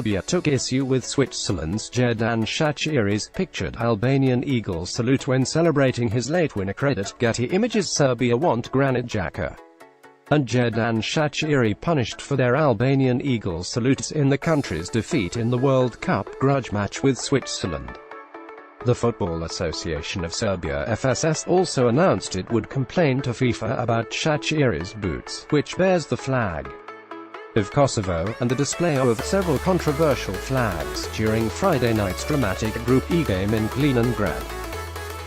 Serbia took issue with Switzerland's Xherdan Shaqiri's pictured Albanian eagle salute when celebrating his late winner. Getty Images. Serbia want Granit, Xhaka and Xherdan Shaqiri punished for their Albanian eagle salutes in the country's defeat in the World Cup grudge match with Switzerland. The Football Association of Serbia (FSS) also announced it would complain to FIFA about Shaqiri's boots, which bears the flag of Kosovo, and the display of several controversial flags during Friday night's dramatic Group E game in Leningrad.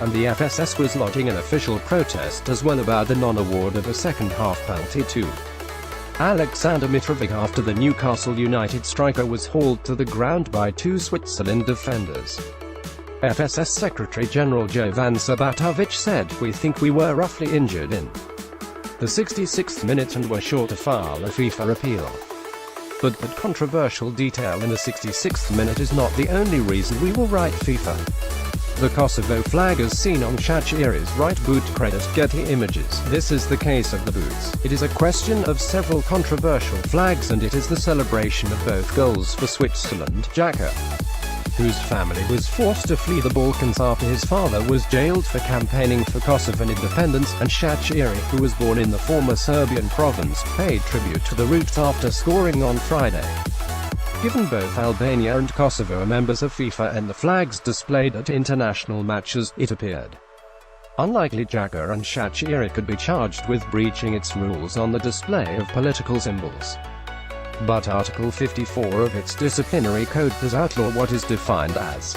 And the FSS was lodging an official protest as well about the non-award of a second-half penalty to Alexander Mitrovic after the Newcastle United striker was hauled to the ground by two Switzerland defenders. FSS Secretary-General Jovan Sabatovic said, "We think we were roughly injured in the 66th minute and were sure to file a FIFA appeal. But that controversial detail in the 66th minute is not the only reason we will write FIFA." The Kosovo flag is seen on Shaqiri's right boot. Getty Images. This is the case of the boots. It is a question of several controversial flags, and it is the celebration of both goals for Switzerland. Xhaka, whose family was forced to flee the Balkans after his father was jailed for campaigning for Kosovan independence, and Shaqiri, who was born in the former Serbian province, paid tribute to the roots after scoring on Friday. Given both Albania and Kosovo are members of FIFA and the flags displayed at international matches, it appeared unlikely Xhaka and Shaqiri could be charged with breaching its rules on the display of political symbols. But Article 54 of its disciplinary code does outlaw what is defined as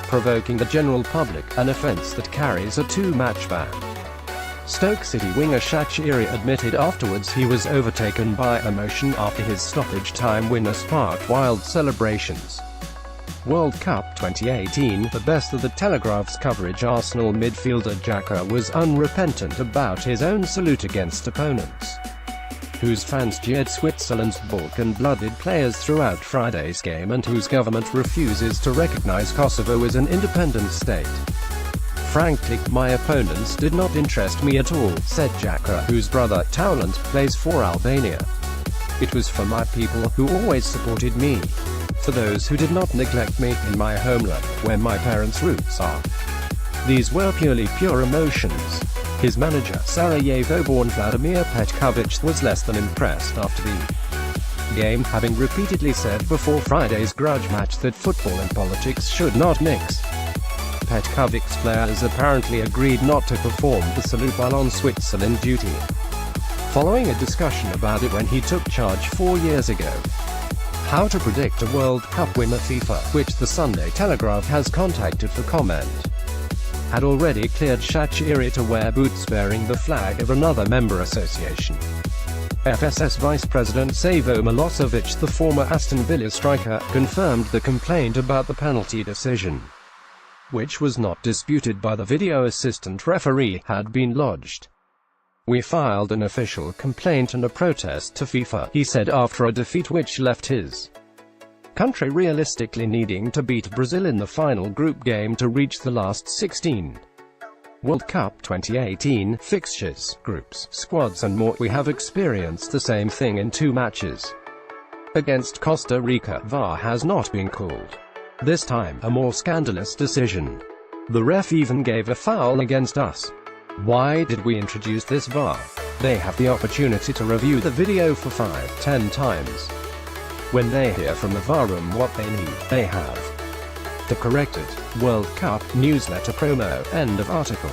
provoking the general public, an offence that carries a two-match ban. Stoke City winger Shaqiri admitted afterwards he was overtaken by emotion after his stoppage-time winner sparked wild celebrations. World Cup 2018. The best of the Telegraph's coverage. Arsenal midfielder Xhaka was unrepentant about his own salute against opponents, whose fans jeered Switzerland's Balkan-blooded players throughout Friday's game and whose government refuses to recognize Kosovo as an independent state. "Frankly, my opponents did not interest me at all," said Xhaka, whose brother, Taulant, plays for Albania. "It was for my people, who always supported me. For those who did not neglect me, in my homeland, where my parents' roots are. These were pure emotions." His manager, Sarajevo-born Vladimir Petkovic, was less than impressed after the game, having repeatedly said before Friday's grudge match that football and politics should not mix. Petkovic's players apparently agreed not to perform the salute while on Switzerland duty, following a discussion about it when he took charge 4 years ago. How to predict a World Cup winner? FIFA, which the Sunday Telegraph has contacted for comment, had already cleared Shaqiri to wear boots bearing the flag of another member association. FSS Vice President Savo Milosevic, the former Aston Villa striker, confirmed the complaint about the penalty decision, which was not disputed by the video assistant referee, had been lodged. "We filed an official complaint and a protest to FIFA," he said after a defeat which left his country realistically needing to beat Brazil in the final group game to reach the last 16. World Cup 2018, fixtures, groups, squads and more. "We have experienced the same thing in 2 matches. Against Costa Rica, VAR has not been called. This time, a more scandalous decision. The ref even gave a foul against us. Why did we introduce this VAR? They have the opportunity to review the video for 5-10 times. When they hear from the VAR room what they need, they have to correct it." World Cup newsletter promo. End of article.